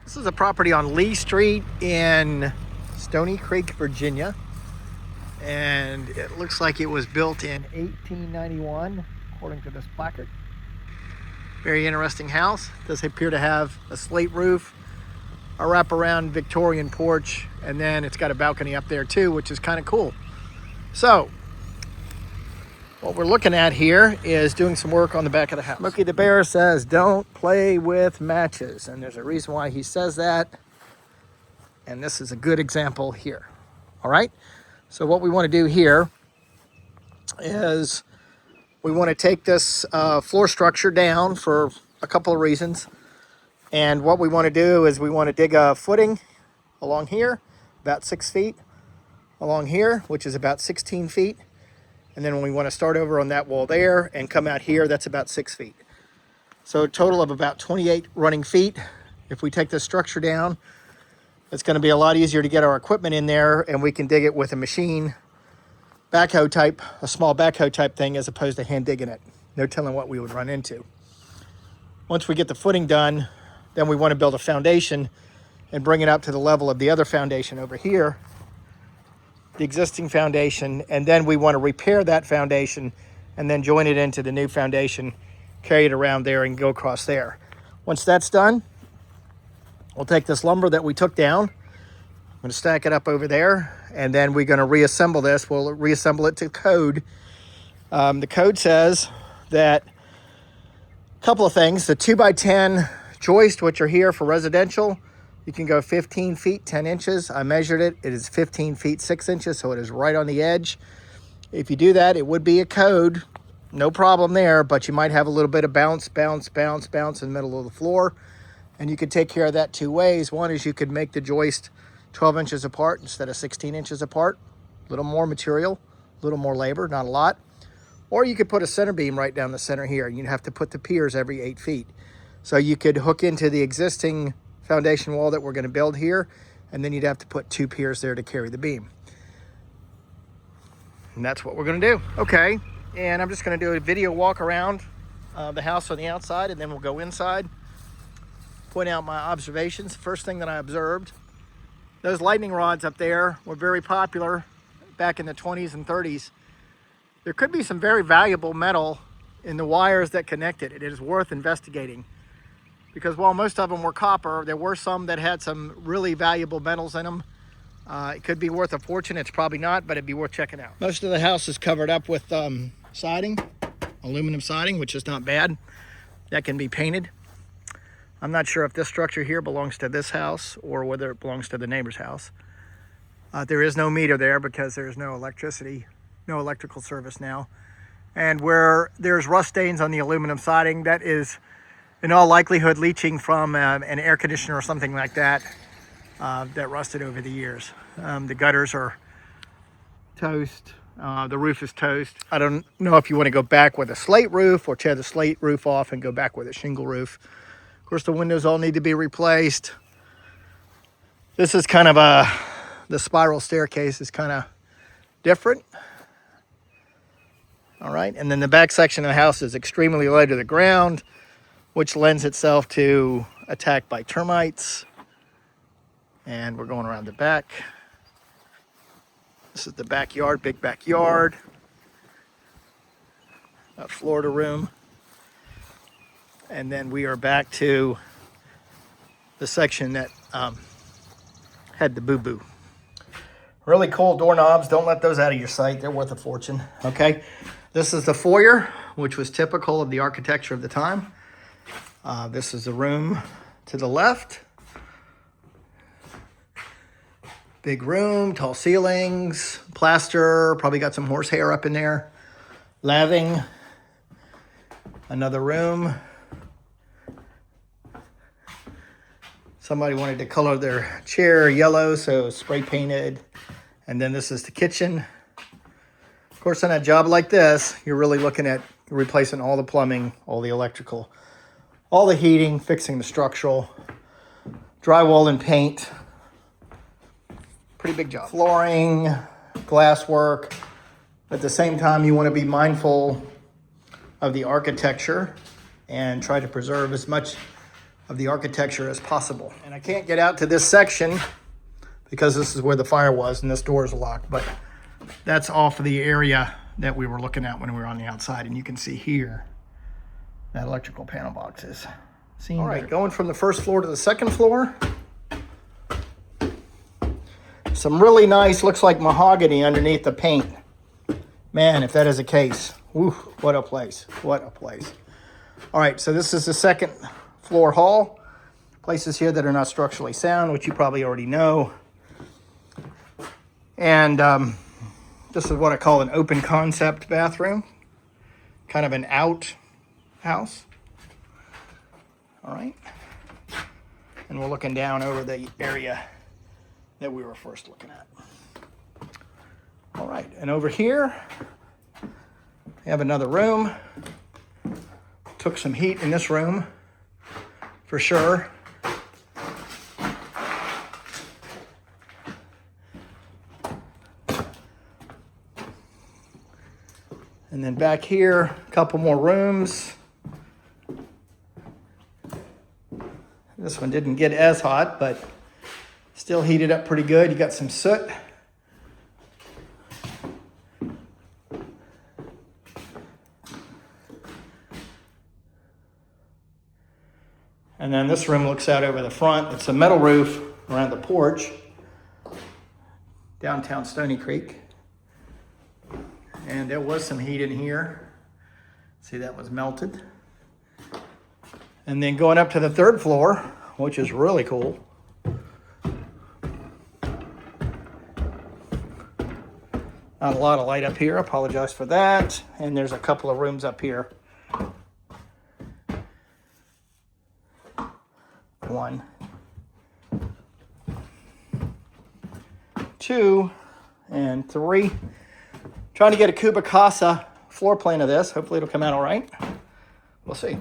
This is a property on Lee Street in Stoney Creek, Virginia. And it looks like it was built in 1891, according to this placard. Very interesting house. Does appear to have a slate roof, a wraparound Victorian porch, and then it's got a balcony up there too, which is kind of cool. So, what we're looking at here is doing some work on the back of the house. Smokey the Bear says, don't play with matches. And there's a reason why he says that. And this is a good example here. All right. So what we want to do here is we want to take this floor structure down for a couple of reasons. And what we want to do is we want to dig a footing along here, about 6 feet, along here, which is about 16 feet. And then when we want to start over on that wall there and come out here, that's about 6 feet. So a total of about 28 running feet. If we take this structure down, it's going to be a lot easier to get our equipment in there, and we can dig it with a machine backhoe type, a small backhoe type thing, as opposed to hand digging it. No telling what we would run into. Once we get the footing done, then we want to build a foundation and bring it up to the level of the other foundation over here, the existing foundation, and then we want to repair that foundation and then join it into the new foundation, carry it around there and go across there. Once that's done, we'll take this lumber that we took down, I'm going to stack it up over there, and then we're going to reassemble this. We'll reassemble it to code. The code says that a couple of things. The 2x10 joist, which are here for residential, you can go 15 feet, 10 inches. I measured it. It is 15 feet, 6 inches, so it is right on the edge. If you do that, it would be a code. No problem there, but you might have a little bit of bounce in the middle of the floor. And you could take care of that two ways. One is you could make the joist 12 inches apart instead of 16 inches apart. A little more material, a little more labor, not a lot. Or you could put a center beam right down the center here. You'd have to put the piers every 8 feet. So you could hook into the existing foundation wall that we're going to build here, and then you'd have to put 2 piers there to carry the beam. And that's what we're going to do. Okay, and I'm just going to do a video walk around the house on the outside, and then we'll go inside, point out my observations. First thing that I observed, those lightning rods up there were very popular back in the 20s and 30s. There could be some very valuable metal in the wires that connect it. It is worth investigating. Because while most of them were copper, there were some that had some really valuable metals in them. It could be worth a fortune. It's probably not, but it'd be worth checking out. Most of the house is covered up with siding, aluminum siding, which is not bad. That can be painted. I'm not sure if this structure here belongs to this house or whether it belongs to the neighbor's house. There is no meter there because there's no electricity, no electrical service now. And where there's rust stains on the aluminum siding, that is in all likelihood leaching from an air conditioner or something like that that rusted over the years. The gutters are toast. The roof is toast. I don't know if you want to go back with a slate roof or tear the slate roof off and go back with a shingle roof. Of course, the windows all need to be replaced. This is kind of the spiral staircase is kind of different. All right, and then the back section of the house is extremely low to the ground, which lends itself to attack by termites. And we're going around the back. This is the backyard, big backyard. A Florida room. And then we are back to the section that had the boo-boo. Really cool doorknobs. Don't let those out of your sight. They're worth a fortune. Okay. This is the foyer, which was typical of the architecture of the time. This is the room to the left. Big room, tall ceilings, plaster, probably got some horsehair up in there. Laving. Another room. Somebody wanted to color their chair yellow, so spray painted. And then this is the kitchen. Of course, on a job like this, you're really looking at replacing all the plumbing, all the electrical, all the heating, fixing the structural, drywall and paint. Pretty big job. Flooring, glass work. At the same time, you want to be mindful of the architecture and try to preserve as much of the architecture as possible. And I can't get out to this section because this is where the fire was and this door is locked, but that's off of the area that we were looking at when we were on the outside. And you can see here that electrical panel box is seen. All right, going from the first floor to the second floor. Some really nice, looks like mahogany underneath the paint. Man, if that is the case, whew, what a place, what a place. All right, so this is the second floor hall. Places here that are not structurally sound, which you probably already know. And this is what I call an open concept bathroom, kind of an outhouse. All right, and we're looking down over the area that we were first looking at. All right, and over here, we have another room. Took some heat in this room, for sure. And then back here, a couple more rooms. This one didn't get as hot, but still heated up pretty good. You got some soot. And then this room looks out over the front. It's a metal roof around the porch. Downtown Stoney Creek. And there was some heat in here. See, that was melted. And then going up to the third floor, which is really cool. Not a lot of light up here, I apologize for that. And there's a couple of rooms up here. 1, 2, and 3. Trying to get a Cuba Casa floor plan of this. Hopefully it'll come out all right. We'll see.